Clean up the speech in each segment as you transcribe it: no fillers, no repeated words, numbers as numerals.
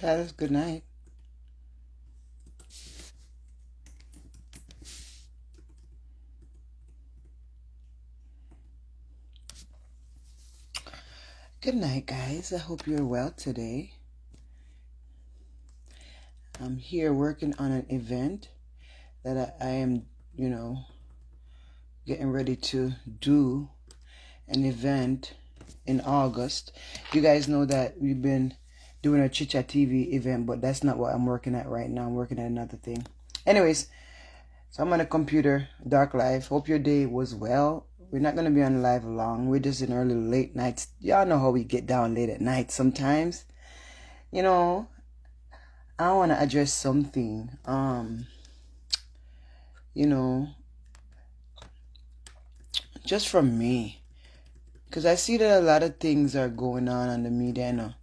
Chalice, good night. Good night, guys. I hope you're well today. I'm here working on an event that I am, getting ready to do an event in August. You guys know that we've been doing a Chicha TV event, but that's not what I'm working at right now. I'm working at another thing. Anyways, so I'm on a computer, dark life. Hope your day was well. We're not going to be on live long. We're just in early, late nights. Y'all know how we get down late at night sometimes. I want to address something. Just from me. Because I see that a lot of things are going on the media,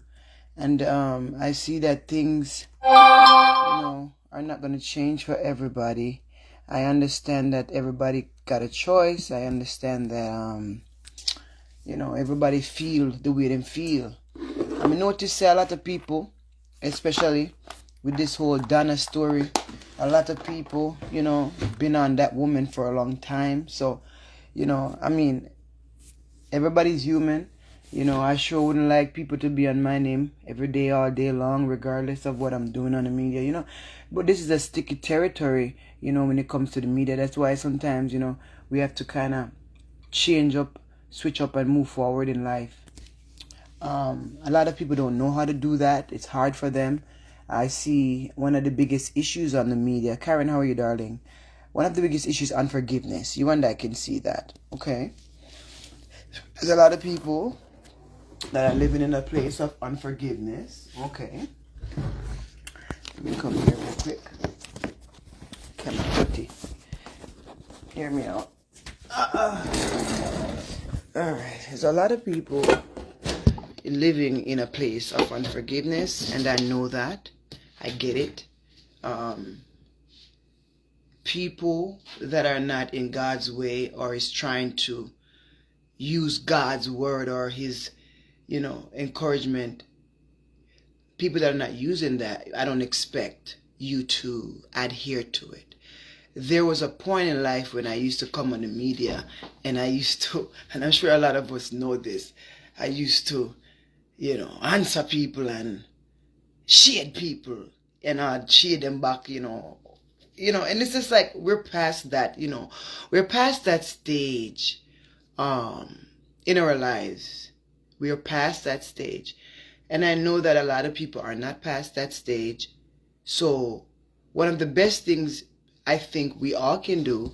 and I see that things, are not going to change for everybody. I understand that everybody got a choice. I understand that, everybody feel the way they feel. I notice a lot of people, especially with this whole Donna story, a lot of people, been on that woman for a long time. So, everybody's human. I sure wouldn't like people to be on my name every day, all day long, regardless of what I'm doing on the media, But this is a sticky territory, when it comes to the media. That's why sometimes, we have to kind of change up, switch up, and move forward in life. A lot of people don't know how to do that. It's hard for them. I see one of the biggest issues on the media. Karen, how are you, darling? One of the biggest issues, unforgiveness. You and I can see that, okay? There's a lot of people that are living in a place of unforgiveness. Okay. Let me come here real quick. Camera 30. Hear me out. Alright. There's a lot of people living in a place of unforgiveness, and I know that. I get it. People that are not in God's way or is trying to use God's word or his, encouragement. People that are not using that, I don't expect you to adhere to it. There was a point in life when I used to come on the media and and I'm sure a lot of us know this, I used to, answer people and shade people and I'd shade them back, and it's just like we're past that, we're past that stage in our lives. We are past that stage. And I know that a lot of people are not past that stage. So one of the best things I think we all can do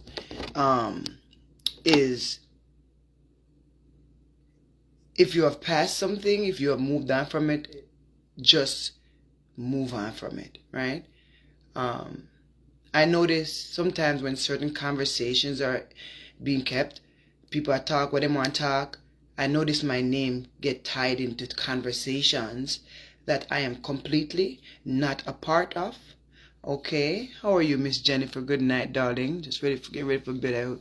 is, if you have passed something, if you have moved on from it, just move on from it, right? I notice sometimes when certain conversations are being kept, people are talk what they want to talk. I notice my name get tied into conversations that I am completely not a part of. Okay, how are you, Miss Jennifer? Good night, darling. Just get ready for bed.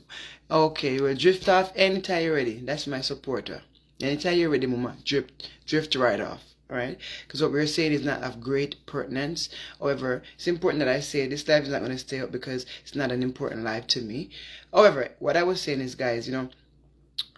Okay, well, drift off anytime you're ready. That's my supporter. Anytime you're ready, mama, drift right off. All right, because what we're saying is not of great pertinence. However, it's important that I say this life is not going to stay up because it's not an important life to me. However, what I was saying is, guys,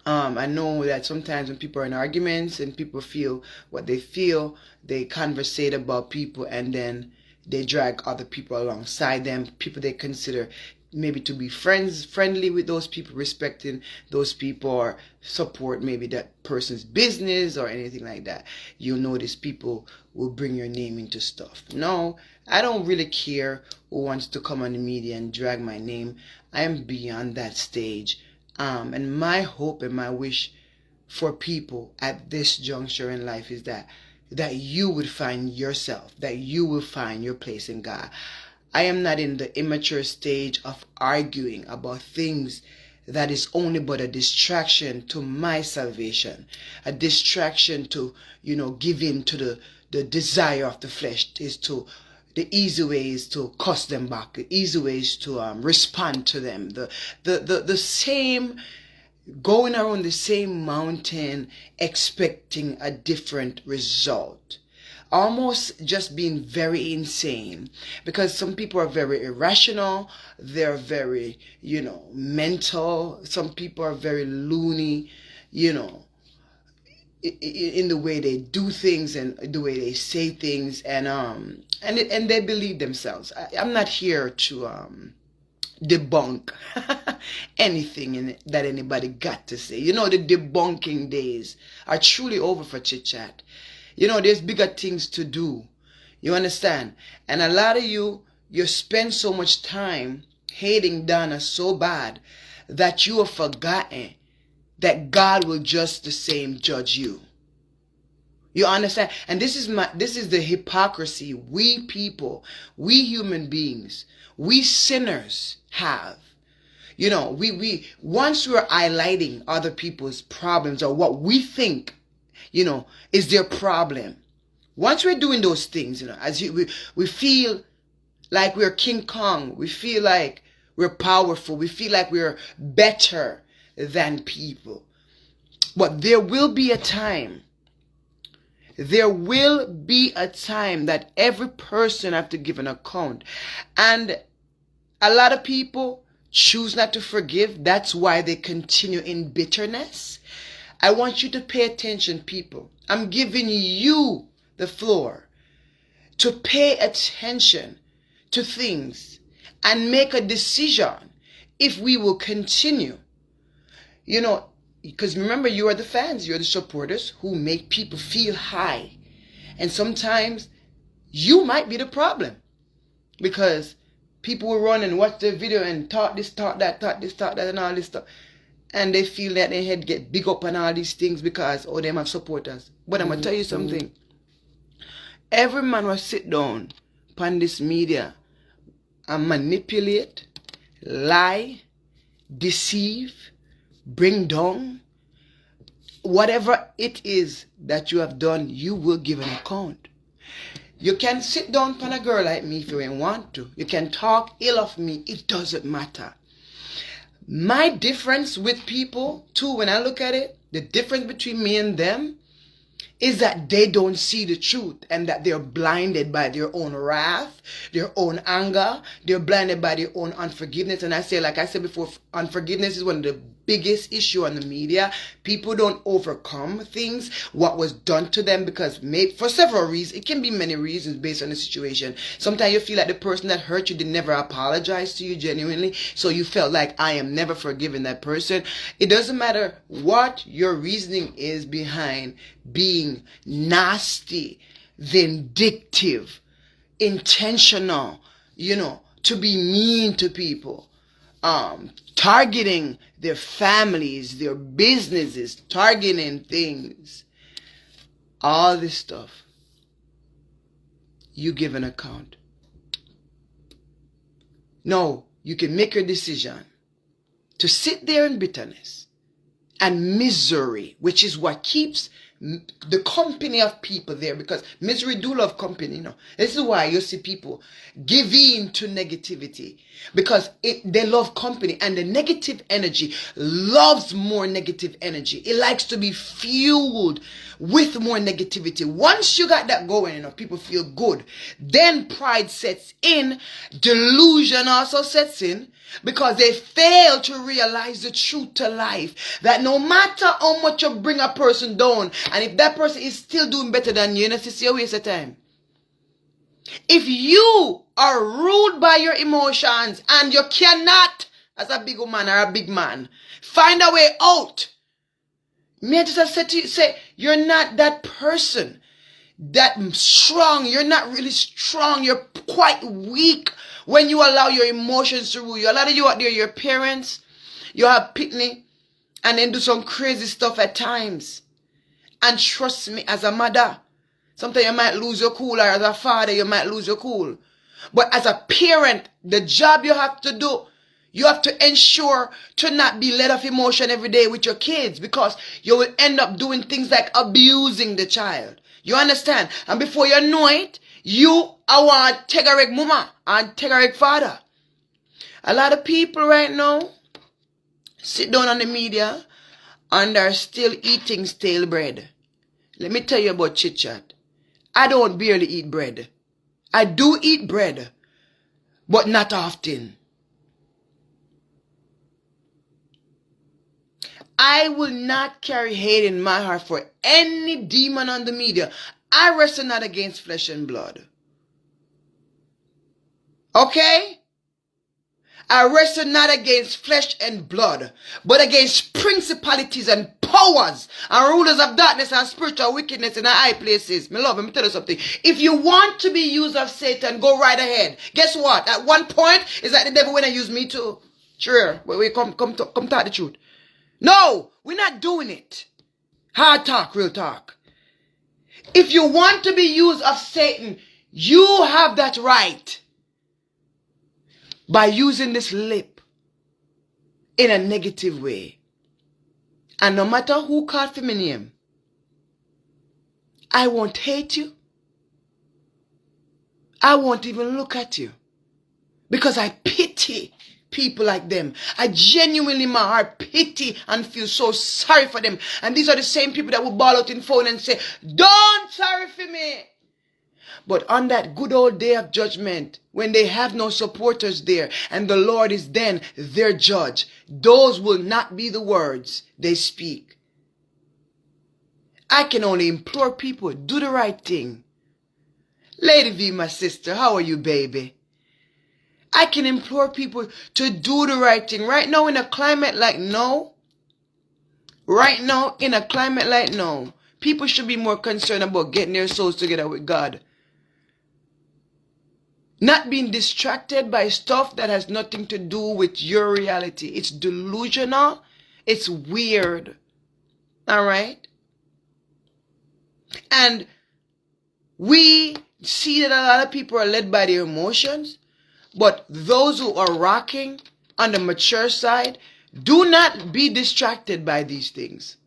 I know that sometimes when people are in arguments and people feel what they feel, they conversate about people and then they drag other people alongside them, people they consider maybe to be friendly with those people, respecting those people, or support maybe that person's business or anything like that. You'll notice people will bring your name into stuff. No, I don't really care who wants to come on the media and drag my name. I am beyond that stage. And my hope and my wish for people at this juncture in life is that you would find yourself, that you will find your place in God. I am not in the immature stage of arguing about things that is only but a distraction to my salvation, a distraction to, give in to the desire of the flesh. The easy way is to cuss them back. The easy way is to respond to them. The same, going around the same mountain expecting a different result. almost just being very insane, because some people are very irrational, they're very, mental. Some people are very loony, you know, in the way they do things and the way they say things, and they believe themselves. I'm not here to debunk anything that anybody got to say. The debunking days are truly over for chit chat. There's bigger things to do. You understand? And a lot of you spend so much time hating Donna so bad that you have forgotten that God will just the same judge you. You understand? And this is the hypocrisy we people, we human beings, we sinners have. We once we're highlighting other people's problems or what we think, is their problem. Once we're doing those things, we feel like we're King Kong. We feel like we're powerful. We feel like we're better than people. But there will be a time. There will be a time that every person have to give an account. And a lot of people choose not to forgive. That's why they continue in bitterness. I want you to pay attention, people. I'm giving you the floor to pay attention to things and make a decision if we will continue. Because remember, you are the fans, you're the supporters who make people feel high. And sometimes you might be the problem, because people will run and watch the video and talk this, talk that, and all this stuff. And they feel that their head get big up and all these things because, them have supporters. But I'm going to tell you something. Every man will sit down upon this media and manipulate, lie, deceive, bring down. Whatever it is that you have done, you will give an account. You can sit down upon a girl like me if you want to. You can talk ill of me. It doesn't matter. My difference with people, too, when I look at it, the difference between me and them is that they don't see the truth, and that they're blinded by their own wrath, their own anger. They're blinded by their own unforgiveness. And like I said before, unforgiveness is one of the biggest issue on the media. People don't overcome things, what was done to them, because for several reasons. It can be many reasons based on the situation. Sometimes you feel like the person that hurt you did never apologize to you genuinely, so you felt like, I am never forgiving that person. It doesn't matter what your reasoning is behind being nasty, vindictive, intentional, to be mean to people, targeting their families, their businesses, targeting things, all this stuff. You give an account. No, you can make your decision to sit there in bitterness and misery, which is what keeps the company of people there, because misery do love company. This is why you see people give in to negativity, because they love company, and the negative energy loves more negative energy. It likes to be fueled with more negativity. Once you got that going, people feel good. Then pride sets in, delusion also sets in, because they fail to realize the truth to life, that no matter how much you bring a person down, and if that person is still doing better than you, it's a waste of time. If you are ruled by your emotions and you cannot, as a big woman or a big man, find a way out, may I just say you're not that person that strong. You're not really strong. You're quite weak when you allow your emotions to rule you. A lot of you out there, your parents, you have pitney and then do some crazy stuff at times. And trust me, as a mother, sometimes you might lose your cool, or as a father, you might lose your cool. But as a parent, the job you have to do, you have to ensure to not be led off emotion every day with your kids, because you will end up doing things like abusing the child. You understand? And before you know it, you are one tegarek mama and tegarek father. A lot of people right now sit down on the media and are still eating stale bread. Let me tell you about chit chat. I don't barely eat bread. I do eat bread, but not often. I will not carry hate in my heart for any demon on the media. I wrestle not against flesh and blood. Okay? I wrestle not against flesh and blood, but against principalities and powers and rulers of darkness and spiritual wickedness in the high places. My love, let me tell you something. If you want to be used of Satan, go right ahead. Guess what? At one point, it's like the devil when I use me too. Sure, we come talk the truth. No, we're not doing it. Hard talk, real talk. If you want to be used of Satan, you have that right. By using this lip in a negative way. And no matter who called for my name, I won't hate you. I won't even look at you. Because I pity people like them. I genuinely, in my heart, pity and feel so sorry for them. And these are the same people that will bawl out in phone and say, don't sorry for me. But on that good old day of judgment, when they have no supporters there, and the Lord is then their judge, those will not be the words they speak. I can only implore people, do the right thing. Lady V, my sister, how are you, baby? I can implore people to do the right thing. Right now, in a climate like now, people should be more concerned about getting their souls together with God. Not being distracted by stuff that has nothing to do with your reality. It's delusional. It's weird. All right? And we see that a lot of people are led by their emotions. But those who are rocking on the mature side, do not be distracted by these things.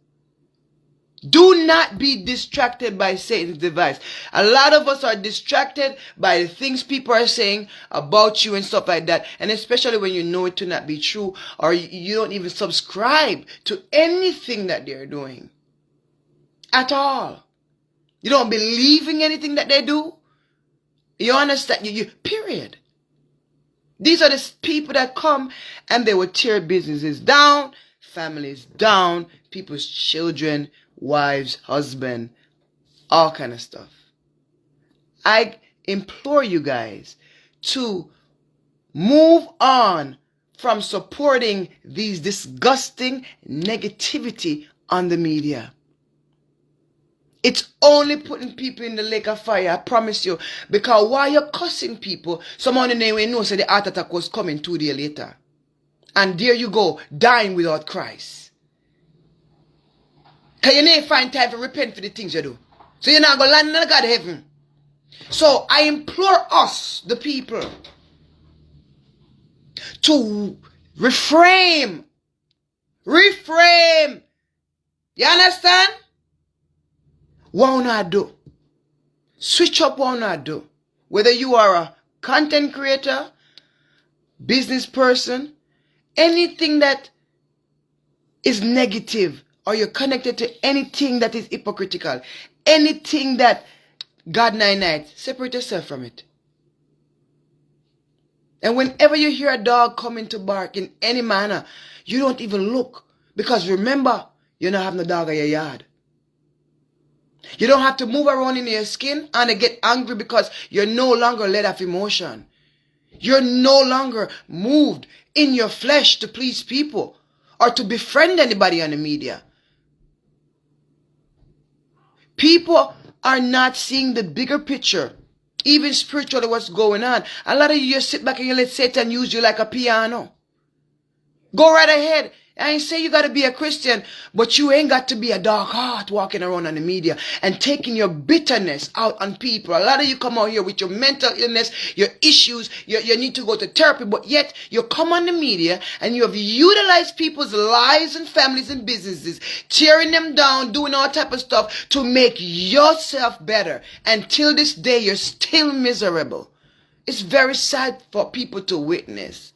Do not be distracted by Satan's device. A lot of us are distracted by the things people are saying about you and stuff like that. And especially when you know it to not be true, or you don't even subscribe to anything that they're doing. At all. You don't believe in anything that they do. You understand? Period. These are the people that come and they will tear businesses down, families down, people's children, wives, husband, all kind of stuff. I implore you guys to move on from supporting these disgusting negativity on the media. It's only putting people in the lake of fire, I promise you. Because while you're cussing people, someone in there will know the heart attack was coming 2 days later. And there you go, dying without Christ. Because you need to find time to repent for the things you do. So you're not going to land in the God of heaven. So I implore us, the people, to reframe. Reframe. You understand? What I do? Switch up what I do. Whether you are a content creator, business person, anything that is negative, or you're connected to anything that is hypocritical, anything that God night, separate yourself from it. And whenever you hear a dog coming to bark in any manner, you don't even look. Because remember, you don't have no dog in your yard. You don't have to move around in your skin and get angry because you're no longer led of emotion. You're no longer moved in your flesh to please people or to befriend anybody on the media. People are not seeing the bigger picture, even spiritually what's going on. A lot of you just sit back and you let Satan use you like a piano. Go right ahead. I ain't say you got to be a Christian, but you ain't got to be a dark heart walking around on the media and taking your bitterness out on people. A lot of you come out here with your mental illness, your issues, you need to go to therapy, but yet you come on the media and you have utilized people's lives and families and businesses, tearing them down, doing all type of stuff to make yourself better. And till this day, you're still miserable. It's very sad for people to witness.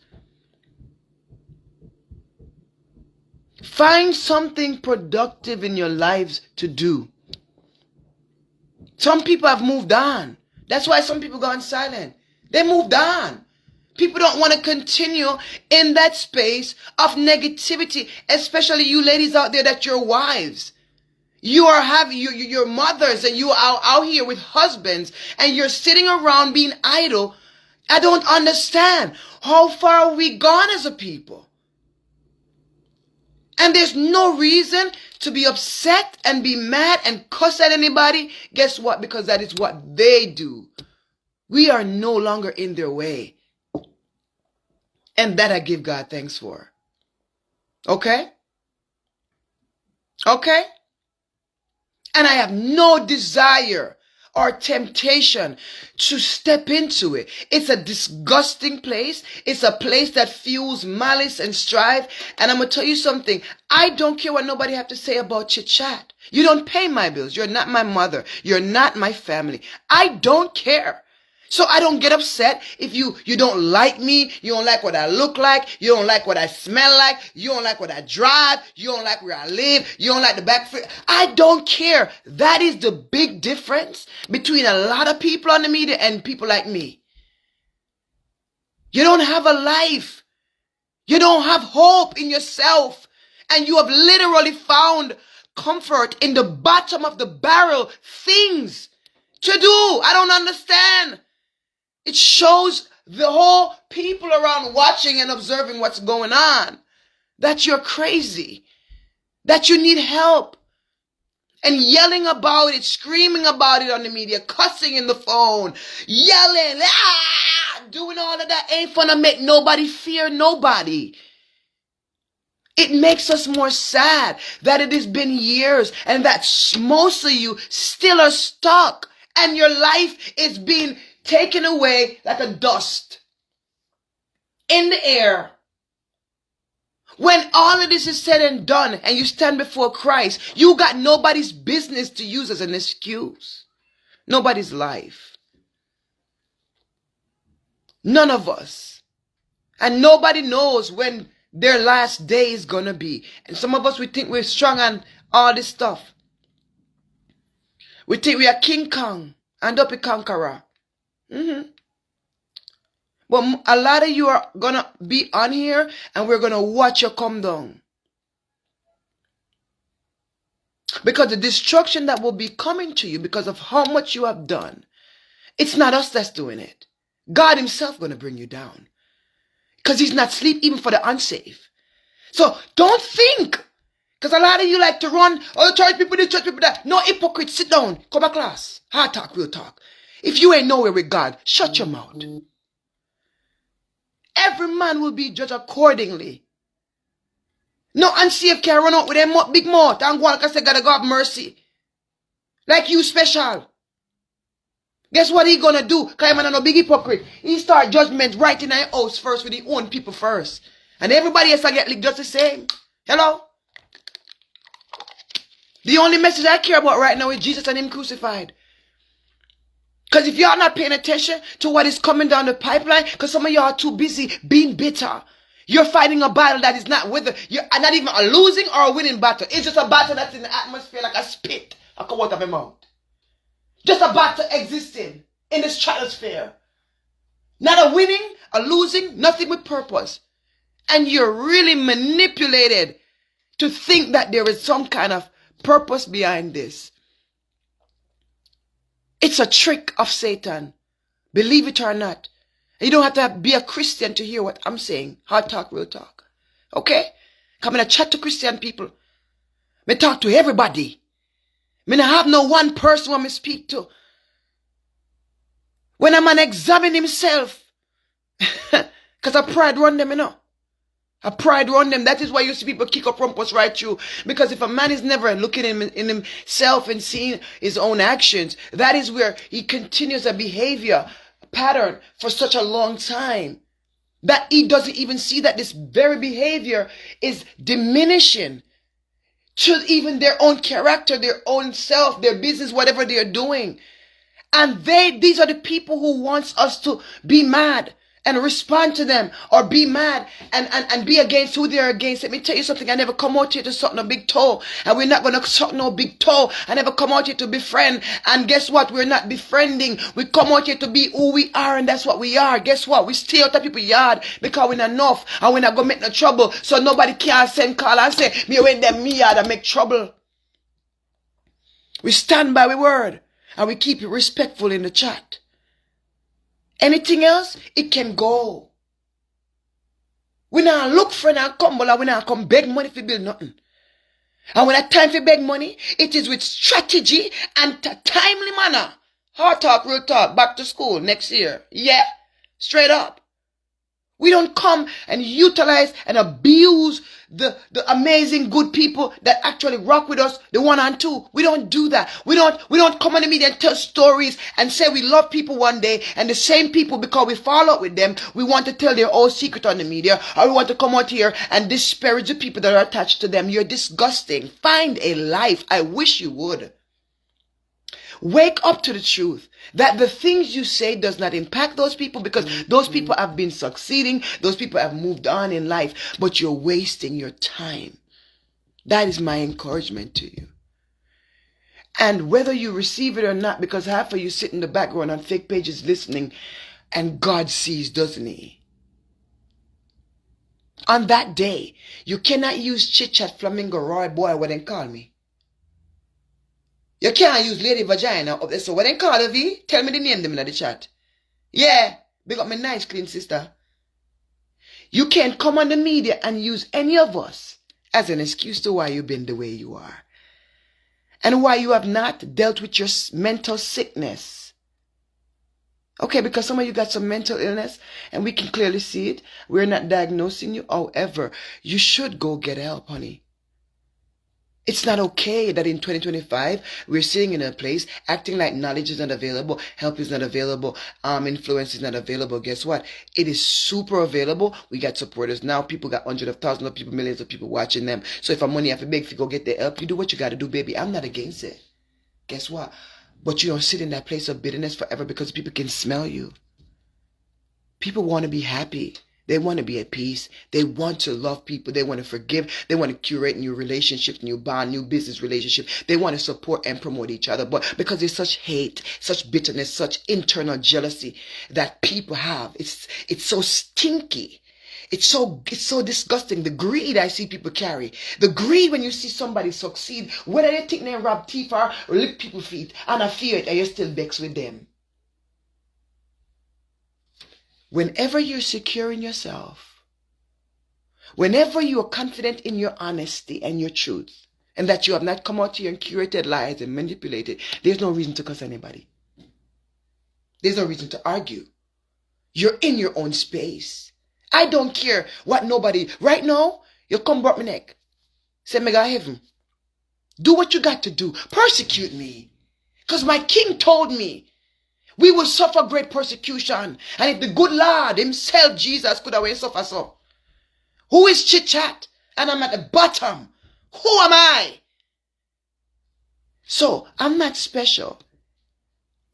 Find something productive in your lives to do. Some people have moved on. That's why some people gone silent. They moved on. People don't want to continue in that space of negativity, especially you ladies out there that you're wives. You are having your mothers and you are out here with husbands and you're sitting around being idle. I don't understand. How far are we gone as a people? And there's no reason to be upset and be mad and cuss at anybody. Guess what? Because that is what they do. We are no longer in their way. And that I give God thanks for. Okay? Okay? And I have no desire or temptation to step into it. It's a disgusting place. It's a place that fuels malice and strife. And I'm going to tell you something. I don't care what nobody have to say about your chat. You don't pay my bills. You're not my mother. You're not my family. I don't care. So I don't get upset if you don't like me, you don't like what I look like, you don't like what I smell like, you don't like what I drive, you don't like where I live, you don't like the back. I don't care. That is the big difference between a lot of people on the media and people like me. You don't have a life. You don't have hope in yourself. And you have literally found comfort in the bottom of the barrel things to do. I don't understand. It shows the whole people around watching and observing what's going on that you're crazy, that you need help, and yelling about it, screaming about it on the media, cussing in the phone, yelling, doing all of that ain't gonna make nobody fear nobody. It makes us more sad that it has been years and that most of you still are stuck and your life is being taken away like a dust in the air. When all of this is said and done and you stand before Christ, you got nobody's business to use as an excuse. Nobody's life. None of us. And nobody knows when their last day is going to be. And some of us, we think we're strong on all this stuff. We think we are King Kong and up a conqueror. But a lot of you are going to be on here and we're going to watch you come down. Because the destruction that will be coming to you because of how much you have done, it's not us that's doing it. God himself going to bring you down. Because he's not asleep even for the unsafe. So don't think. Because a lot of you like to run, oh, church people this, church people that. No hypocrite, sit down, come back class. Hard talk, real talk. If you ain't nowhere with God, shut your mouth. Every man will be judged accordingly. No unsaved can run out with them big mouth and go on because they gotta go have mercy. Like you special. Guess what he gonna do? Because I'm no big hypocrite. He start judgment right in our house first with his own people first. And everybody else get licked just the same. Hello? The only message I care about right now is Jesus and him crucified. Because if y'all not paying attention to what is coming down the pipeline, because some of y'all are too busy being bitter. You're fighting a battle that is not whether you're not even a losing or a winning battle. It's just a battle that's in the atmosphere like a spit that come out of your mouth. Just a battle existing in the stratosphere. Not a winning, a losing, nothing with purpose. And you're really manipulated to think that there is some kind of purpose behind this. It's a trick of Satan. Believe it or not. You don't have to be a Christian to hear what I'm saying. Hard talk, real talk. Okay? Come and chat to Christian people. Me talk to everybody. Me not have no one person who me speak to. When a man examine himself, because a pride run them, you know. A pride run them. That is why you see people kick up rumpus right through. Because if a man is never looking in himself and seeing his own actions, that is where he continues a behavior pattern for such a long time. That he doesn't even see that this very behavior is diminishing to even their own character, their own self, their business, whatever they're doing. And these are the people who wants us to be mad and respond to them or be mad and be against who they're against. Let me tell you something. I never come out here to suck no big toe. And we're not going to suck no big toe. I never come out here to befriend. And guess what? We're not befriending. We come out here to be who we are, and that's what we are. Guess what? We stay out of people's yard because we're not enough and we're not going to make no trouble. So nobody can send call and say, me went them me yard and make trouble. We stand by our word and we keep it respectful in the chat. Anything else, it can go. We not look for and come, but we not come beg money for build nothing. And when it's time for beg money, it is with strategy and timely manner. Hard talk, real talk, back to school next year. Yeah, straight up. We don't come and utilize and abuse the amazing good people that actually rock with us, the 1 and 2. We don't do that. We don't come on the media and tell stories and say we love people one day, and the same people, because we fall out with them, we want to tell their own secret on the media, or we want to come out here and disparage the people that are attached to them. You're disgusting. Find a life. I wish you would. Wake up to the truth that the things you say does not impact those people, because those people have been succeeding. Those people have moved on in life, but you're wasting your time. That is my encouragement to you. And whether you receive it or not, because half of you sit in the background on fake pages listening, and God sees, doesn't he? On that day, you cannot use chit-chat, flamingo, Roy boy, what they call me. You can't use lady vagina up there. So what they call her, V? Tell me the name them in the chat. Yeah, big up my nice clean sister. You can't come on the media and use any of us as an excuse to why you've been the way you are. And why you have not dealt with your mental sickness. Okay, because some of you got some mental illness and we can clearly see it. We're not diagnosing you. However, you should go get help, honey. It's not okay that in 2025, we're sitting in a place acting like knowledge is not available, help is not available, influence is not available. Guess what? It is super available. We got supporters now. People got hundreds of thousands of people, millions of people watching them. So if I'm money have to beg, if you go get the help, you do what you got to do, baby. I'm not against it. Guess what? But you don't sit in that place of bitterness forever, because people can smell you. People want to be happy. They want to be at peace. They want to love people. They want to forgive. They want to curate new relationships, new bond, new business relationships. They want to support and promote each other. But because there's such hate, such bitterness, such internal jealousy that people have, it's so stinky. It's so disgusting. The greed I see people carry. The greed when you see somebody succeed, whether they think they rob teeth or lick people's feet, and I fear it, and you're still vexed with them. Whenever you're secure in yourself, whenever you are confident in your honesty and your truth, and that you have not come out here and curated lies and manipulated, there's no reason to cuss anybody. There's no reason to argue. You're in your own space. I don't care what nobody, right now, you come broke my neck. Say me go heaven. Do what you got to do. Persecute me. Because my king told me, we will suffer great persecution. And if the good Lord himself, Jesus, could have suffered so. Who is chit-chat? And I'm at the bottom. Who am I? So, I'm not special.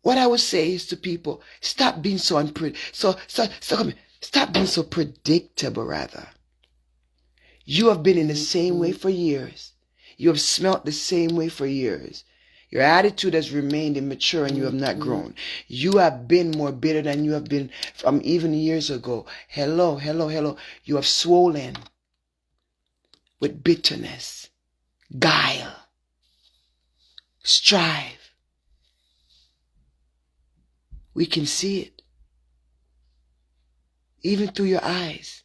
What I would say is to people, stop being so stop being so predictable, rather. You have been in the same way for years. You have smelt the same way for years. Your attitude has remained immature and you have not grown. You have been more bitter than you have been from even years ago. Hello. You have swollen with bitterness, guile, strife. We can see it. Even through your eyes.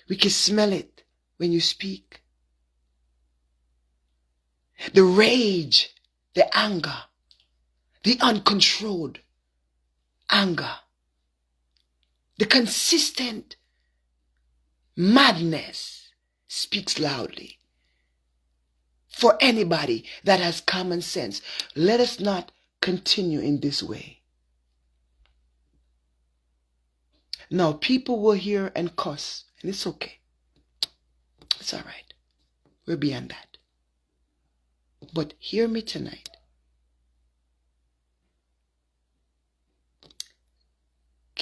We can smell it when you speak. The rage, the anger, the uncontrolled anger, the consistent madness speaks loudly. For anybody that has common sense, let us not continue in this way. Now, people will hear and cuss, and it's okay. It's all right. We're beyond that. But hear me tonight.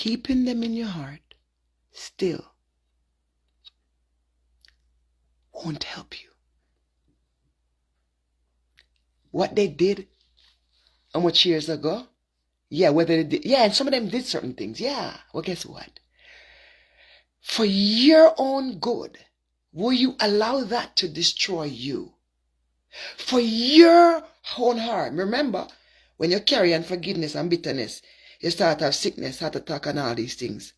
keeping them in your heart still won't help you. What they did how much years ago? Yeah, whether they did, yeah, and some of them did certain things. Yeah, well, guess what? For your own good, will you allow that to destroy you? For your own harm. Remember, when you carry unforgiveness and bitterness, you start to have sickness, heart attack, and all these things.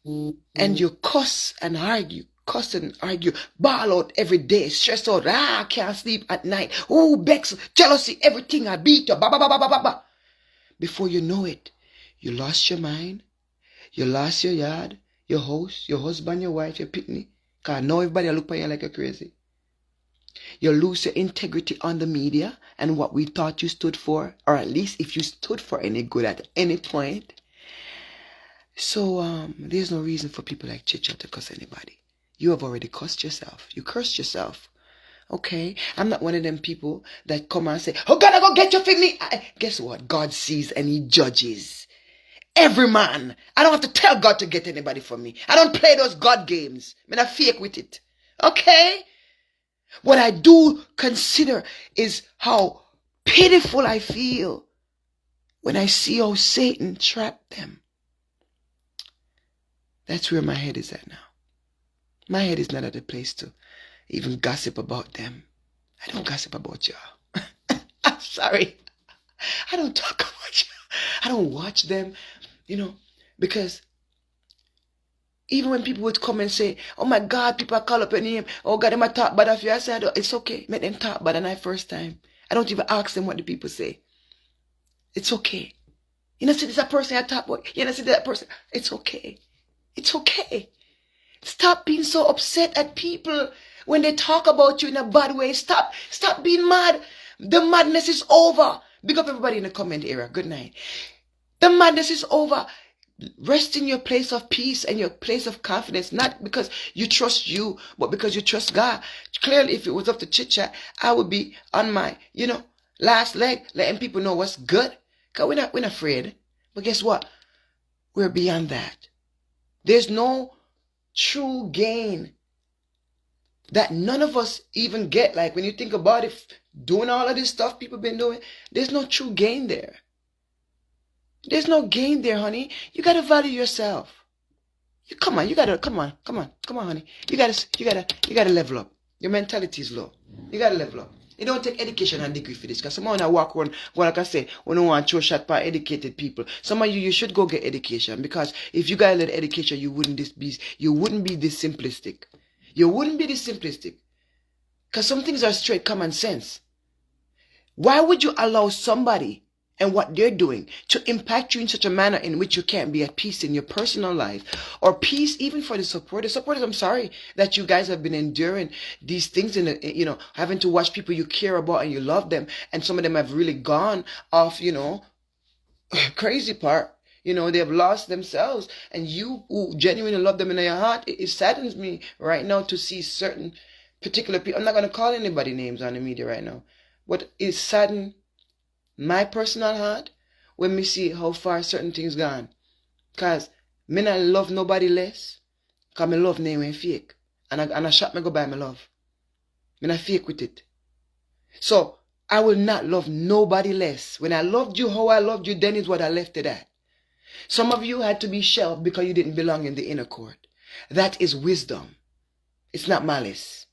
And you cuss and argue, ball out every day, stress out, I can't sleep at night, oh, vex, jealousy, everything, I beat you, ba, ba, ba, ba, ba, ba. Before you know it, you lost your mind, you lost your yard, your house, your husband, your wife, your pitney, because now everybody look at you like you're crazy. You lose your integrity on the media and what we thought you stood for, or at least if you stood for any good at any point. So there's no reason for people like Chicha to cuss anybody. You have already cussed yourself. You cursed yourself. Okay? I'm not one of them people that come and say, oh God, I go get you for me. Guess what? God sees and he judges. Every man. I don't have to tell God to get anybody for me. I don't play those God games. I mean, I fake with it. Okay? What I do consider is how pitiful I feel when I see how Satan trapped them. That's where my head is at now. My head is not at a place to even gossip about them. I don't gossip about y'all. I'm sorry. I don't talk about y'all. I don't watch them, because even when people would come and say, oh my God, people call up your name. Oh God, they might talk bad of you. I say, it's okay. Make them talk bad on the first time. I don't even ask them what the people say. It's okay. You know, see this person I talk about. You know, see that person. It's okay. It's okay. Stop being so upset at people when they talk about you in a bad way. Stop being mad. The madness is over. Big up everybody in the comment area. Good night. The madness is over. Rest in your place of peace and your place of confidence. Not because you trust you, but because you trust God. Clearly, if it was up to chit-chat, I would be on my, last leg, letting people know what's good. Because we're not afraid. But guess what? We're beyond that. There's no true gain that none of us even get. Like when you think about it, doing all of this stuff people been doing, there's no true gain there. There's no gain there, honey. You gotta value yourself. Come on, honey. You gotta level up. Your mentality is low. You gotta level up. You don't take education and degree for this. Because some of you walk around, like I say, we don't want to throw shot by educated people. Some of you should go get education. Because if you got a little education, you wouldn't be this simplistic. You wouldn't be this simplistic. Because some things are straight common sense. Why would you allow somebody and what they're doing to impact you in such a manner in which you can't be at peace in your personal life, or peace even for the supporters? I'm sorry that you guys have been enduring these things and having to watch people you care about and you love them, and some of them have really gone off, crazy part. They have lost themselves, and you who genuinely love them in your heart, it saddens me right now to see certain particular people. I'm not going to call anybody names on the media right now, but it saddens my personal heart when me see how far certain things gone. Cause me not love nobody less. Cause me love name ain't fake. And I shot me go buy my love. Me not fake with it. So I will not love nobody less. When I loved you how I loved you, then is what I left it at. Some of you had to be shelved because you didn't belong in the inner court. That is wisdom. It's not malice.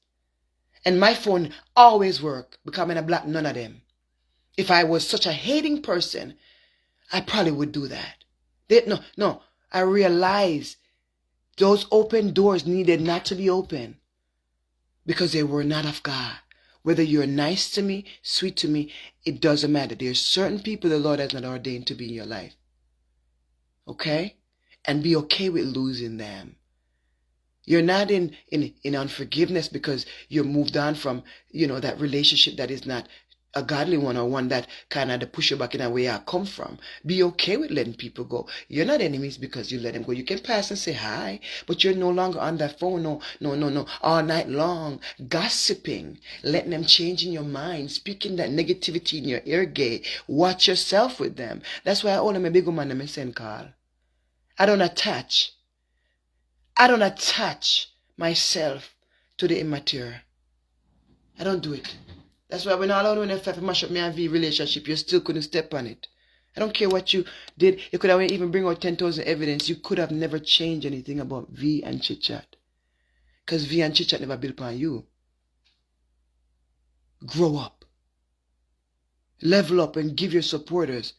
And my phone always work because I'm a black none of them. If I was such a hating person, I probably would do that. No. I realize those open doors needed not to be open because they were not of God. Whether you're nice to me, sweet to me, it doesn't matter. There's certain people the Lord has not ordained to be in your life. Okay? And be okay with losing them. You're not in unforgiveness because you're moved on from, that relationship that is not a godly one, or one that kind of push you back in a way I come from. Be okay with letting people go. You're not enemies because you let them go. You can pass and say hi, but you're no longer on that phone, no, all night long, gossiping, letting them change in your mind, speaking that negativity in your ear gate. Watch yourself with them. That's why I own them a big woman and I send call. I don't attach myself to the immature. I don't do it. That's why when all out when I mash up me and V relationship, you still couldn't step on it. I don't care what you did. You could have even bring out 10,000 evidence. You could have never changed anything about V and Chit Chat. Because V and Chit Chat never built upon you. Grow up. Level up and give your supporters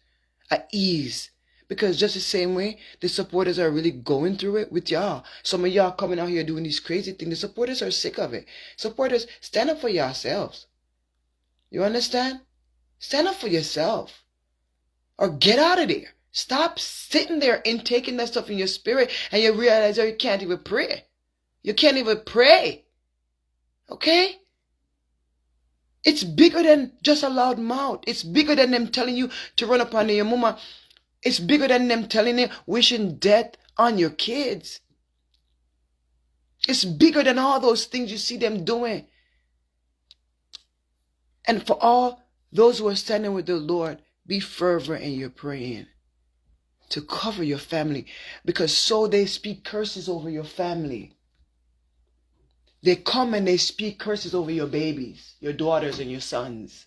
at ease. Because just the same way, the supporters are really going through it with y'all. Some of y'all coming out here doing these crazy things. The supporters are sick of it. Supporters, stand up for yourselves. You understand? Stand up for yourself. Or get out of there. Stop sitting there and taking that stuff in your spirit and you realize you can't even pray. You can't even pray. Okay? It's bigger than just a loud mouth. It's bigger than them telling you to run up on your mama. It's bigger than them telling you, wishing death on your kids. It's bigger than all those things you see them doing. And for all those who are standing with the Lord, be fervent in your praying to cover your family, because so they speak curses over your family. They come and they speak curses over your babies, your daughters and your sons.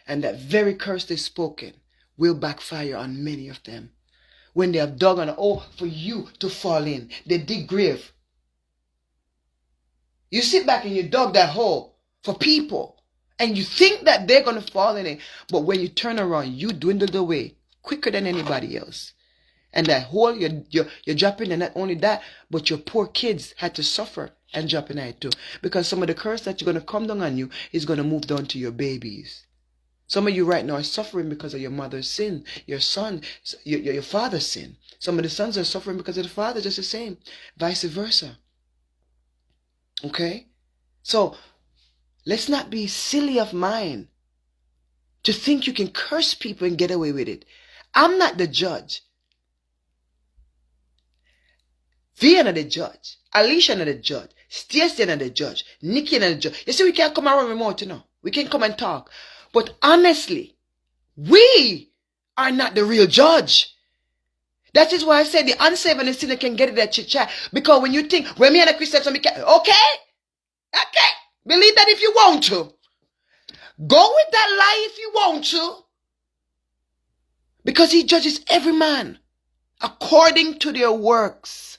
And that very curse they've spoken will backfire on many of them. When they have dug an hole for you to fall in, they dig grave. You sit back and you dug that hole for people. And you think that they're going to fall in it. But when you turn around, you dwindle away quicker than anybody else. And that hole you're dropping, and not only that, but your poor kids had to suffer and drop in it too. Because some of the curse that you're going to come down on you is going to move down to your babies. Some of you right now are suffering because of your mother's sin, your son, your father's sin. Some of the sons are suffering because of the father, just the same. Vice versa. Okay? So, let's not be silly of mind to think you can curse people and get away with it. I'm not the judge. Vienna the judge. Alicia not the judge. Stacey not the judge. Nikki not the judge. You see, we can't come around remote, you know. We can come and talk. But honestly, we are not the real judge. That is why I said the unsaved and the sinner can get it at Chit Chat. Because when you think, when me and a Christian, so we can, okay. Believe that if you want to. Go with that lie if you want to. Because he judges every man according to their works.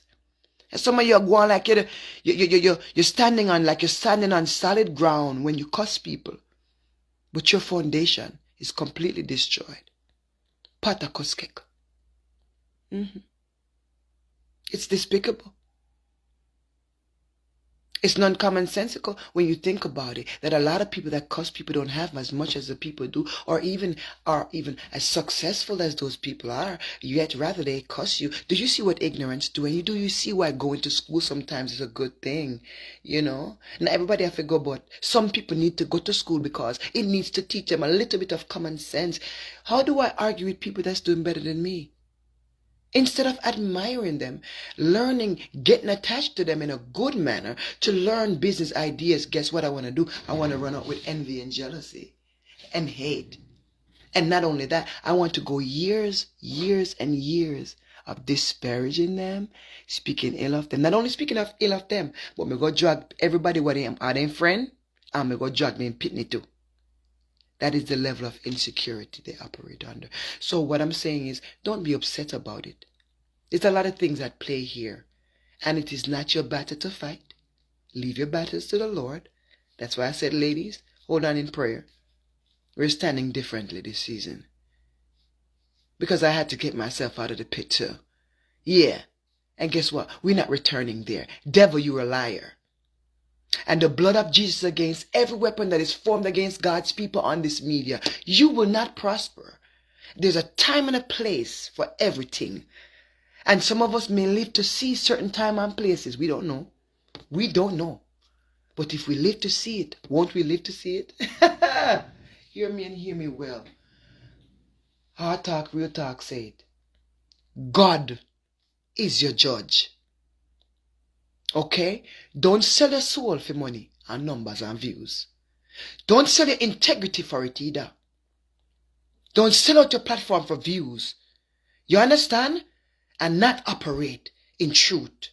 And some of you are going like you're standing on solid ground when you cuss people. But your foundation is completely destroyed. Patakoskek. It's despicable. It's non-commonsensical when you think about it, that a lot of people that cuss people don't have as much as the people do, or even are even as successful as those people are, yet rather they cuss you. Do you see what ignorance do? And do you see why going to school sometimes is a good thing? You know? Not everybody have to go, but some people need to go to school because it needs to teach them a little bit of common sense. How do I argue with people that's doing better than me? Instead of admiring them, learning, getting attached to them in a good manner to learn business ideas, guess what I want to do? I want to run out with envy and jealousy and hate. And not only that, I want to go years and years of disparaging them, speaking ill of them. Not only speaking ill of them, but me go drag everybody what they are their friend, and me go drag them in pitney too. That is the level of insecurity they operate under. So what I'm saying is, don't be upset about it. There's a lot of things at play here. And it is not your battle to fight. Leave your battles to the Lord. That's why I said, ladies, hold on in prayer. We're standing differently this season. Because I had to get myself out of the pit too. Yeah. And guess what? We're not returning there. Devil, you're a liar. And the blood of Jesus against every weapon that is formed against God's people on this media. You will not prosper. There's a time and a place for everything. And some of us may live to see certain time and places. We don't know. We don't know. But if we live to see it, won't we live to see it? Hear me and hear me well. Hard talk, real talk said. God is your judge. Okay? Don't sell your soul for money and numbers and views. Don't sell your integrity for it either. Don't sell out your platform for views. You understand? And not operate in truth.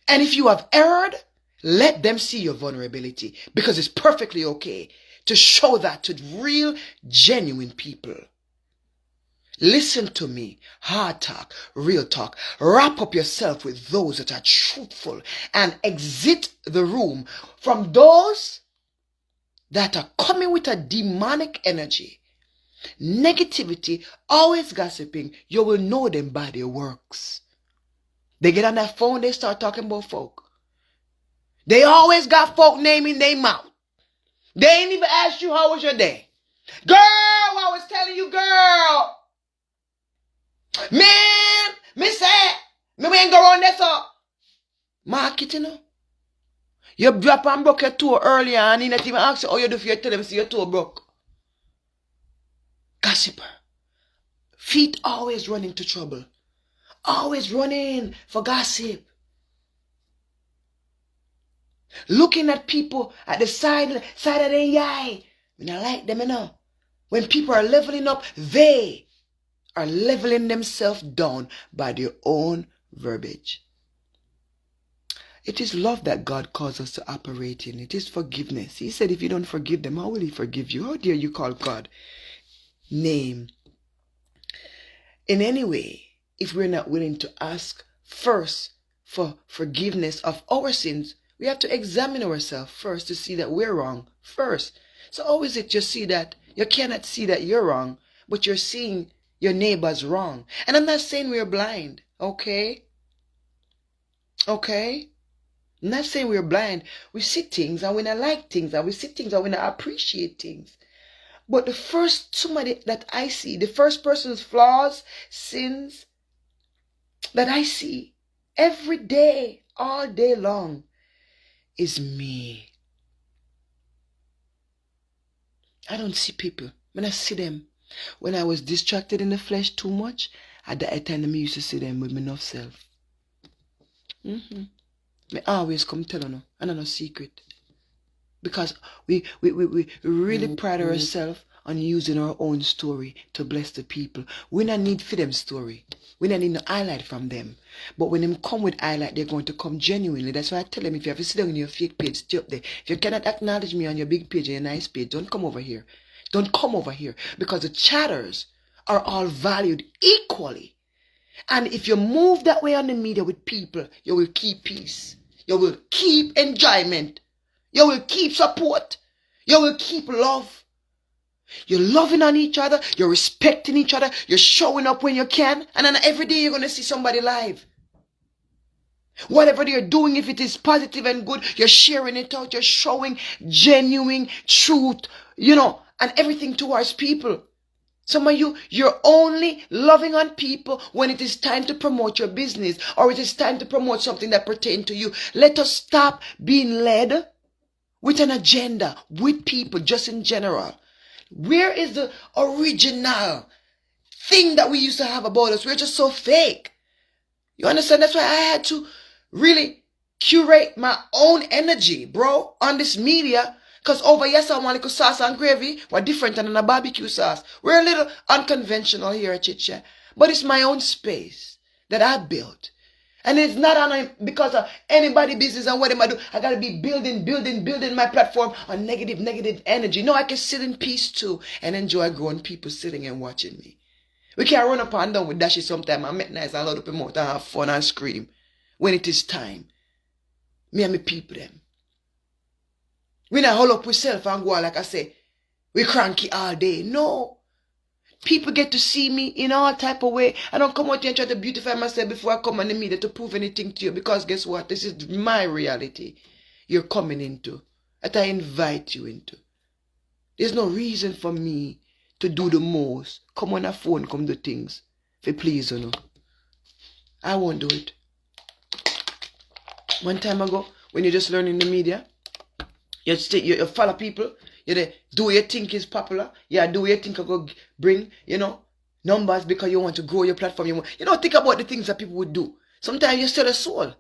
And if you have erred, let them see your vulnerability, because it's perfectly okay to show that to real, genuine people. Listen to me. Hard talk, real talk. Wrap up yourself with those that are truthful and exit the room from those that are coming with a demonic energy. Negativity, always gossiping. You will know them by their works. They get on that phone, they start talking about folk. They always got folk name in their mouth. They ain't even asked you how was your day. Girl, I was telling you, girl. Man, me say, me ain't go on this up. Market, you know. You drop and broke your toe earlier and he not even ask you how you do for you tell them see your toe broke. Gossiper. Feet always run into trouble. Always running for gossip. Looking at people at the side of their eye. And I like them, you know. When people are leveling up, they are leveling themselves down by their own verbiage. It is love that God calls us to operate in. It is forgiveness. He said if you don't forgive them, how will he forgive you? How dare you call God name? In any way, if we're not willing to ask first for forgiveness of our sins, we have to examine ourselves first to see that we're wrong first. So how is it you see that you cannot see that you're wrong, but you're seeing your neighbor's wrong? And I'm not saying we're blind, okay? Okay? I'm not saying we're blind. We see things and we not like things, and we see things and we not appreciate things. But the first somebody that I see, the first person's flaws, sins that I see every day, all day long, is me. I don't see people. When I see them, when I was distracted in the flesh too much, at that time I used to see them with me enough self. Me always come tell you, and I no secret. Because we really pride ourselves on using our own story to bless the people. We don't need for them story. We don't need no highlight from them. But when them come with highlight, they're going to come genuinely. That's why I tell them, if you have to sit down on your fake page, stay up there. If you cannot acknowledge me on your big page and your nice page, don't come over here. Don't come over here. Because the chatters are all valued equally. And if you move that way on the media with people, you will keep peace. You will keep enjoyment. You will keep support. You will keep love. You're loving on each other. You're respecting each other. You're showing up when you can. And then every day you're going to see somebody live. Whatever you're doing, if it is positive and good, you're sharing it out. You're showing genuine truth, and everything towards people. Some of you, you're only loving on people when it is time to promote your business or it is time to promote something that pertains to you. Let us stop being led with an agenda, with people, just in general. Where is the original thing that we used to have about us? We're just so fake. You understand? That's why I had to really curate my own energy, bro, on this media. Because over here, I want little sauce and gravy. We're different than a barbecue sauce. We're a little unconventional here at Chicha. But it's my own space that I built. And it's not because of anybody's business and what am I do. I got to be building my platform on negative energy. No, I can sit in peace too and enjoy growing people sitting and watching me. We can't run up and down with dashes sometime and make nice and loud up in mouth and have fun and scream when it is time. Me and my people them. We not hold up with self and go like I say, we cranky all day. No. People get to see me in all type of way. I don't come out here and try to beautify myself before I come on the media to prove anything to you. Because guess what? This is my reality you're coming into. That I invite you into. There's no reason for me to do the most. Come on a phone, come do things. For please, I won't do it. One time ago, when you're just learning the media, you follow people, Do what you think is popular. Yeah, do what you think will bring, numbers because you want to grow your platform. Think about the things that people would do. Sometimes you sell a soul.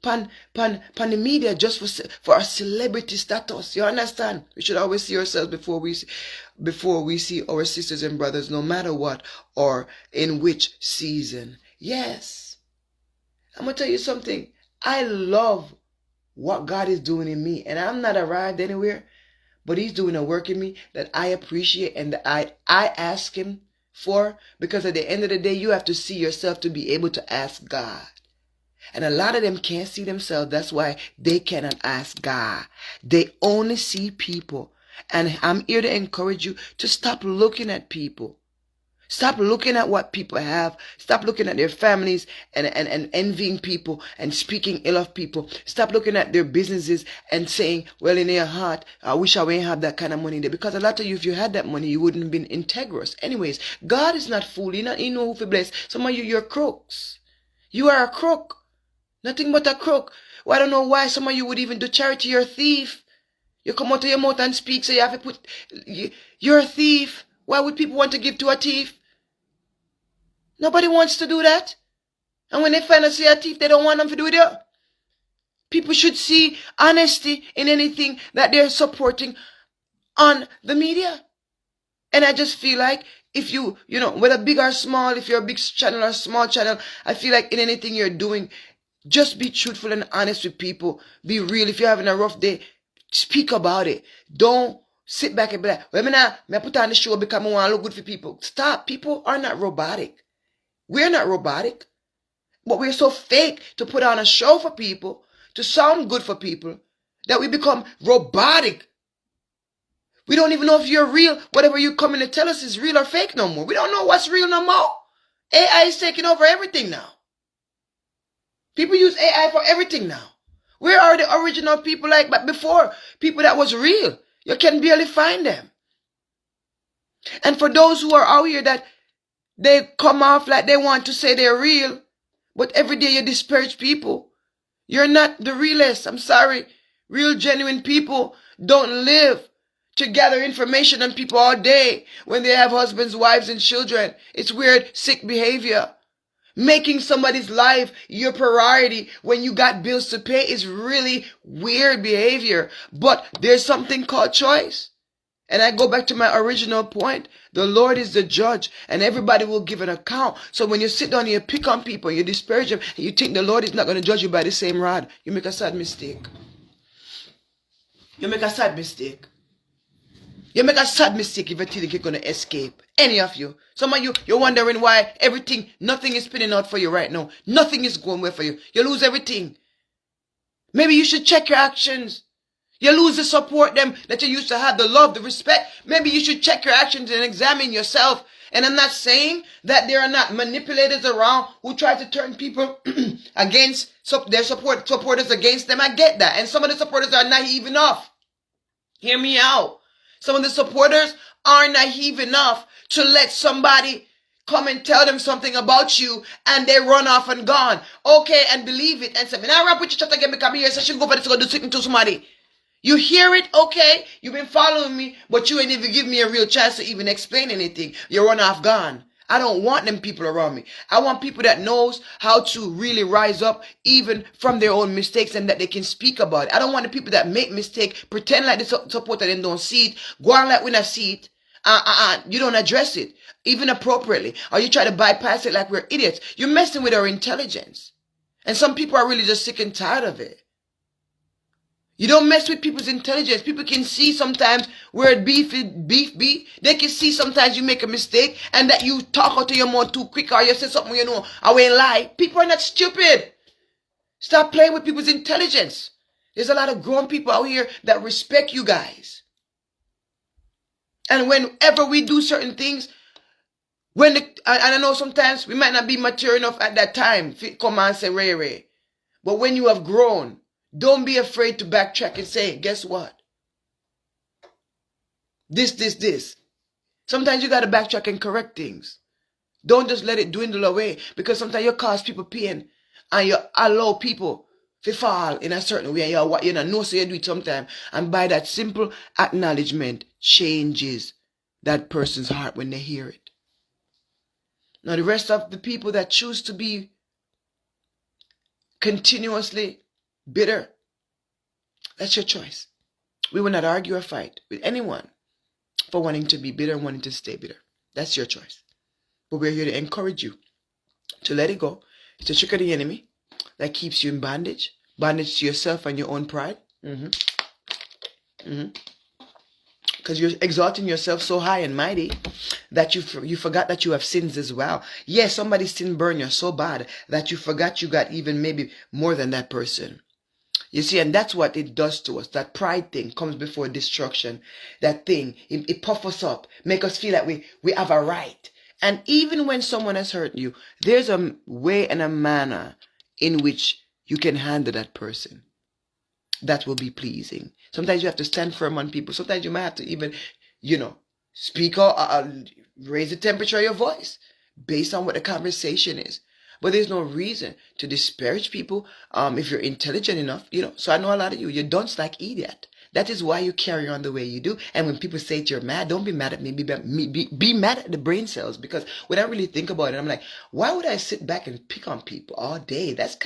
Pan the media just for a celebrity status. You understand? We should always see ourselves before we see our sisters and brothers, no matter what or in which season. Yes. I'm gonna tell you something. I love what God is doing in me, and I'm not arrived anywhere, but He's doing a work in me that I appreciate and that I ask Him for, because at the end of the day, you have to see yourself to be able to ask God. And a lot of them can't see themselves. That's why they cannot ask God. They only see people. And I'm here to encourage you to stop looking at people. Stop looking at what people have. Stop looking at their families and envying people and speaking ill of people. Stop looking at their businesses and saying, well, in your heart, I wish I wouldn't have that kind of money there. Because a lot of you, if you had that money, you wouldn't have been integrous. Anyways, God is not fool. He know who to bless. Some of you, you're crooks. You are a crook. Nothing but a crook. Well, I don't know why some of you would even do charity. You're a thief. You come out of your mouth and speak, so you have to put... You're a thief. Why would people want to give to a thief? Nobody wants to do that. And when they find us a thief, they don't want them to do it. People should see honesty in anything that they're supporting on the media. And I just feel like if you, whether big or small, if you're a big channel or small channel, I feel like in anything you're doing, just be truthful and honest with people. Be real. If you're having a rough day, speak about it. Don't sit back and be like, well, I put on the show because I want to look good for people. Stop. People are not robotic. We're not robotic. But we're so fake to put on a show for people, to sound good for people, that we become robotic. We don't even know if you're real. Whatever you come in to tell us is real or fake no more. We don't know what's real no more. AI is taking over everything now. People use AI for everything now. Where are the original people but before? People that was real. You can barely find them. And for those who are out here that they come off like they want to say they're real, but every day you disparage people, you're not the realest. I'm sorry. Real, genuine people don't live to gather information on people all day when they have husbands, wives, and children. It's weird, sick behavior. Making somebody's life your priority when you got bills to pay is really weird behavior. But there's something called choice. And I go back to my original point. The Lord is the judge and everybody will give an account. So when you sit down and you pick on people, you disparage them, and you think the Lord is not going to judge you by the same rod, you make a sad mistake. You make a sad mistake. You make a sad mistake if you think you're going to escape. Any of you. Some of you, you're wondering why nothing is spinning out for you right now. Nothing is going well for you. You lose everything. Maybe you should check your actions. You lose the support them that you used to have, the love, the respect. Maybe you should check your actions and examine yourself. And I'm not saying that there are not manipulators around who try to turn people against their supporters against them. I get that. And some of the supporters are naive enough. Hear me out. Some of the supporters are naive enough to let somebody come and tell them something about you and they run off and gone. Okay, and believe it and say, I rap with you chat again because I'm here, so she go for this to go do something to somebody. You hear it, okay? You've been following me, but you ain't even give me a real chance to even explain anything. You run off gone. I don't want them people around me. I want people that knows how to really rise up even from their own mistakes and that they can speak about it. I don't want the people that make mistake, pretend like they support that and don't see it, go on like when I see it. You don't address it, even appropriately. Or you try to bypass it like we're idiots. You're messing with our intelligence. And some people are really just sick and tired of it. You don't mess with people's intelligence. People can see sometimes where beef be. They can see sometimes you make a mistake and that you talk out of your mouth too quick or you say something I won't lie. People are not stupid. Stop playing with people's intelligence. There's a lot of grown people out here that respect you guys. And whenever we do certain things, and I know sometimes we might not be mature enough at that time. Come and say, Ray. But when you have grown, don't be afraid to backtrack and say, guess what? This. Sometimes you got to backtrack and correct things. Don't just let it dwindle away, because sometimes you cause people pain and you allow people If fall in a certain way, you know, so you do it sometime. And by that simple acknowledgement changes that person's heart when they hear it. Now the rest of the people that choose to be continuously bitter, that's your choice. We will not argue or fight with anyone for wanting to be bitter and wanting to stay bitter. That's your choice. But we're here to encourage you to let it go. It's a trick of the enemy that keeps you in bondage. Bondage to yourself and your own pride. Because you're exalting yourself so high and mighty that you forgot that you have sins as well. Yes, somebody's sin burned you so bad that you forgot you got even maybe more than that person. You see, and that's what it does to us. That pride thing comes before destruction. That thing, it puffs us up, make us feel like we have a right. And even when someone has hurt you, there's a way and a manner in which you can handle that person that will be pleasing. Sometimes you have to stand firm on people. Sometimes you might have to even, speak or raise the temperature of your voice based on what the conversation is. But there's no reason to disparage people if you're intelligent enough, So I know a lot of you don't like idiot. That is why you carry on the way you do. And when people say you're mad, don't be mad at me. Be mad at the brain cells. Because when I really think about it, I'm like, why would I sit back and pick on people all day? That's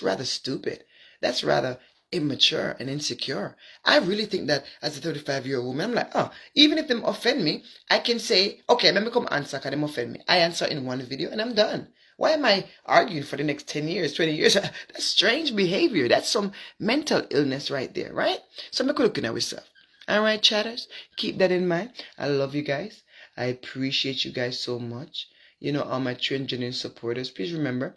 rather stupid. That's rather immature and insecure. I really think that as a 35-year-old woman, I'm like, even if them offend me, I can say, okay, let me come answer because them offend me. I answer in one video and I'm done. Why am I arguing for the next 10 years, 20 years? That's strange behavior. That's some mental illness right there, right? So I'm looking at myself. All right, chatters, keep that in mind. I love you guys. I appreciate you guys so much. All my true and genuine supporters, please remember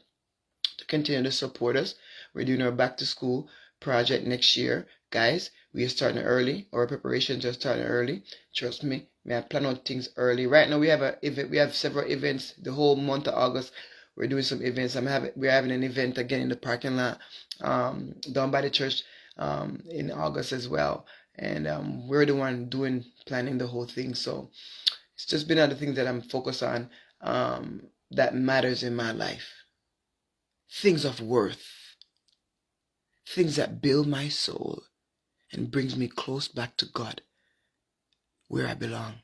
to continue to support us. We're doing our back to school project next year. Guys, we are starting early. Our preparations are starting early. Trust me, I plan out things early. Right now we have several events the whole month of August. We're doing some events. We're having an event again in the parking lot down by the church in August as well. And we're the one planning the whole thing. So it's just been other things that I'm focused on that matters in my life. Things of worth. Things that build my soul and brings me close back to God, where I belong.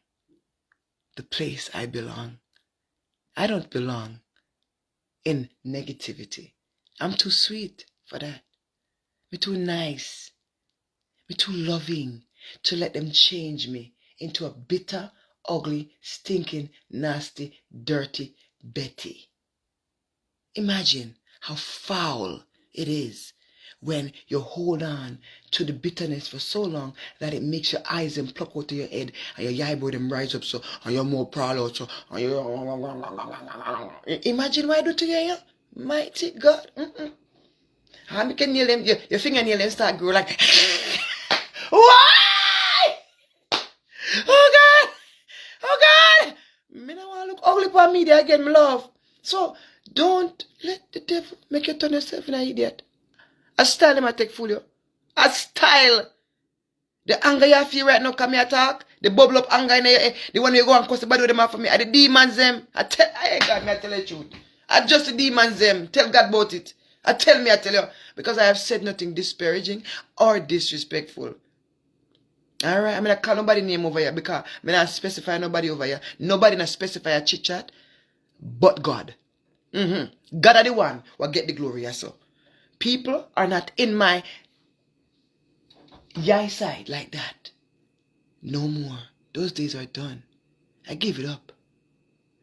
The place I belong. I don't belong in negativity. I'm too sweet for that. I'm too nice. I'm too loving to let them change me into a bitter, ugly, stinking, nasty, dirty Betty. Imagine how foul it is when you hold on to the bitterness for so long that it makes your eyes and pluck out of your head and your eyebrow them rise up so and you're more proud out so and you imagine what I do to you, mighty God. How you can nail them, your fingernail them start grow like why? Oh God! Oh God! Me don't want to look ugly for media again, my love. So don't let the devil make you turn yourself into an idiot. A style them I take fool you. A style. The anger you feel right now come here talk. The bubble up anger in the one you go and cuss the bad with them off for me. Are the demons them. I ain't God me I tell you the truth. I just the demons them. Tell God about it. I tell you. Because I have said nothing disparaging or disrespectful. Alright, I'm not call nobody name over here because I'm not specify nobody over here. Nobody not specify a chit chat but God. God are the one who get the glory so. People are not in my yai side like that. No more. Those days are done. I give it up.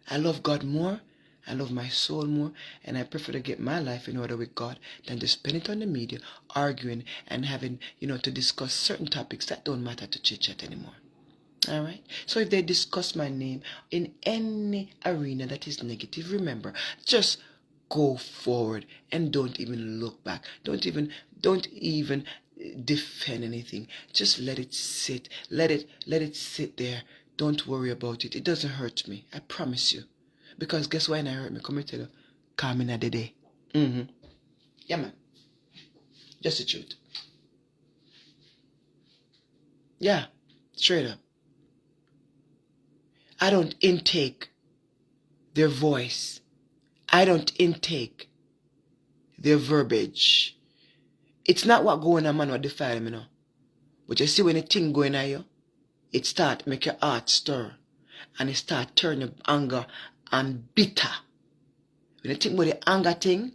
I love God more. I love my soul more. And I prefer to get my life in order with God than to spend it on the media, arguing and having, to discuss certain topics that don't matter to chit-chat anymore. Alright? So if they discuss my name in any arena that is negative, remember, just go forward and don't even look back. Don't even defend anything. Just let it sit. Let it sit there. Don't worry about it. It doesn't hurt me. I promise you. Because guess why it hurt me? Come here tell you. Calm in the day. Yeah, man. Just the truth. Yeah. Straight up. I don't intake their voice. I don't intake their verbiage. It's not what going on, man, what defile me, no. But you see when the thing going on you, it start make your heart stir. And it start turning anger and bitter. When you think about the anger thing,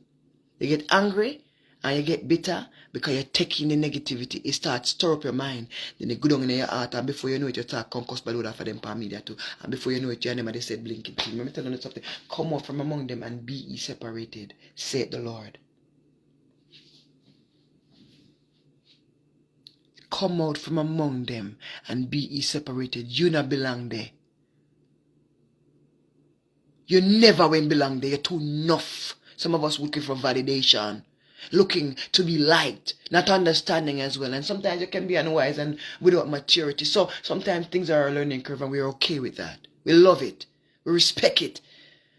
you get angry and you get bitter because you're taking the negativity. It starts stir up your mind. Then you go down in your heart, and before you know it, you start concussed by the for them per media too. And before you know it, your name they said blinking thing. Let me tell you something. Come out from among them and be ye separated, said the Lord. Come out from among them and be ye separated. You not belong there. You never will belong there. You're too enough. Some of us looking for validation, looking to be liked, not understanding as well. And sometimes you can be unwise and without maturity. So sometimes things are a learning curve and we're okay with that. We love it. We respect it.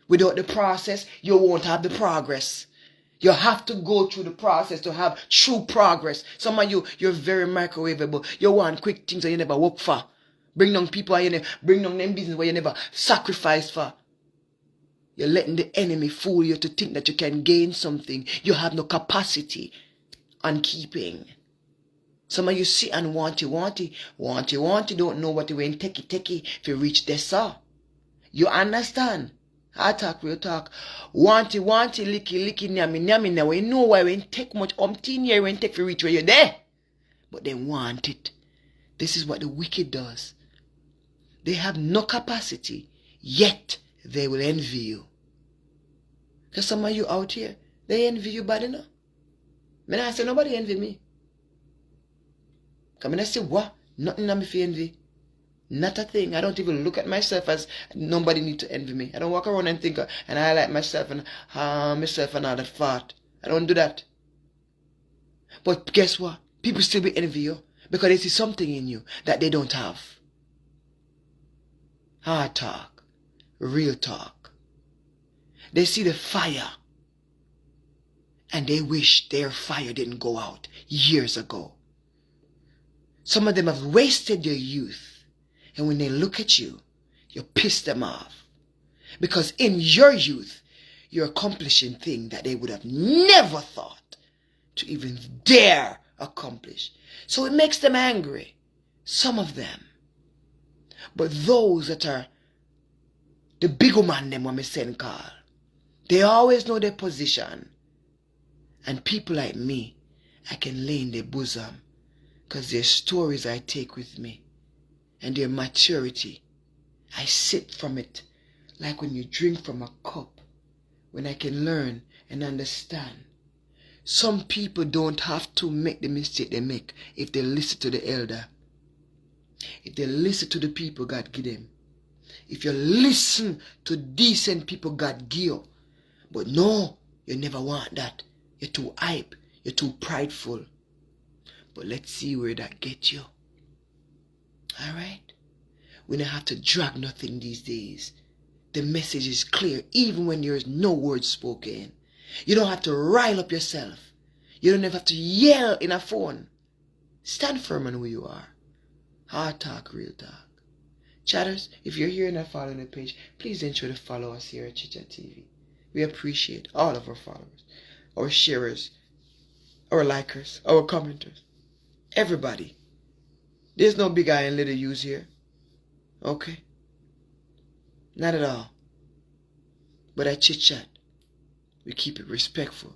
Without the process, you won't have the progress. You have to go through the process to have true progress. Some of you, you're very microwavable. You want quick things that you never work for. Bring down people and you never, bring down them business where you never sacrifice for. You're letting the enemy fool you to think that you can gain something you have no capacity on keeping. Some of you sit and want you, don't know what you want, take if you reach this, sir. You understand? I talk, real talk. Want you, licky, nyami, now. You know why we take much umpteen year when take for reach where you're there. But they want it. This is what the wicked does. They have no capacity, yet they will envy you. Because some of you out here, they envy you bad enough. I say nobody envy me. Come I say what? Nothing on me for envy. Not a thing. I don't even look at myself as nobody need to envy me. I don't walk around and think and highlight myself and myself and all that fart. I don't do that. But guess what? People still be envy you because they see something in you that they don't have. Hard talk. Real talk. They see the fire and they wish their fire didn't go out years ago. Some of them have wasted their youth. And when they look at you, you piss them off. Because in your youth, you're accomplishing things that they would have never thought to even dare accomplish. So it makes them angry. Some of them. But those that are the big man, them when we send call, they always know their position. And people like me, I can lay in their bosom. Because their stories I take with me. And their maturity, I sip from it like when you drink from a cup, when I can learn and understand. Some people don't have to make the mistake they make if they listen to the elder. If they listen to the people God give them. If you listen to decent people God give you. But no, you never want that. You're too hype. You're too prideful. But let's see where that gets you. Alright? We don't have to drag nothing these days. The message is clear even when there is no word spoken. You don't have to rile up yourself. You don't even have to yell in a phone. Stand firm on who you are. Hard talk, real talk. Chatters, if you're here and not following the page, please ensure to follow us here at Chit Chat TV. We appreciate all of our followers, our sharers, our likers, our commenters. Everybody. There's no big I and little U's here. Okay? Not at all. But at Chit Chat, we keep it respectful.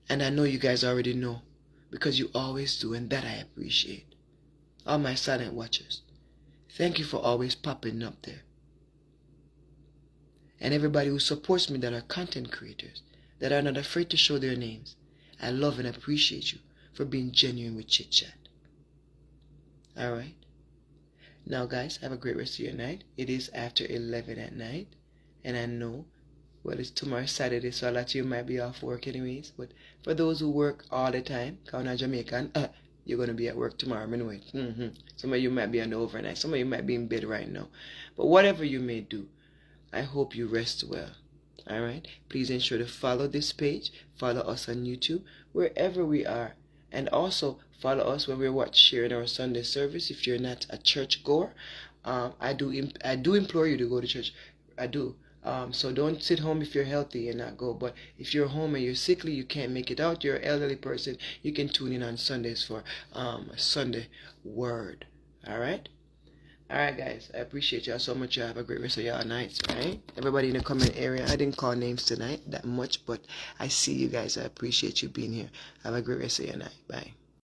And I know you guys already know. Because you always do, and that I appreciate. All my silent watchers, thank you for always popping up there. And everybody who supports me that are content creators, that are not afraid to show their names. I love and appreciate you for being genuine with Chit Chat. Alright? Now guys, have a great rest of your night. It is after 11 at night. And I know, well, it's tomorrow Saturday, so a lot of you might be off work anyways. But for those who work all the time, count on Jamaican, you're going to be at work tomorrow anyway. Some of you might be on the overnight. Some of you might be in bed right now. But whatever you may do, I hope you rest well. Alright? Please ensure to follow this page. Follow us on YouTube, wherever we are. And also, follow us when we're sharing our Sunday service. If you're not a church goer, I do implore you to go to church. I do. So don't sit home if you're healthy and not go. But if you're home and you're sickly, you can't make it out, you're an elderly person, you can tune in on Sundays for a Sunday word. All right? All right, guys. I appreciate y'all so much. Y'all have a great rest of y'all nights, right? Everybody in the comment area. I didn't call names tonight that much, but I see you guys. I appreciate you being here. Have a great rest of your night. Bye.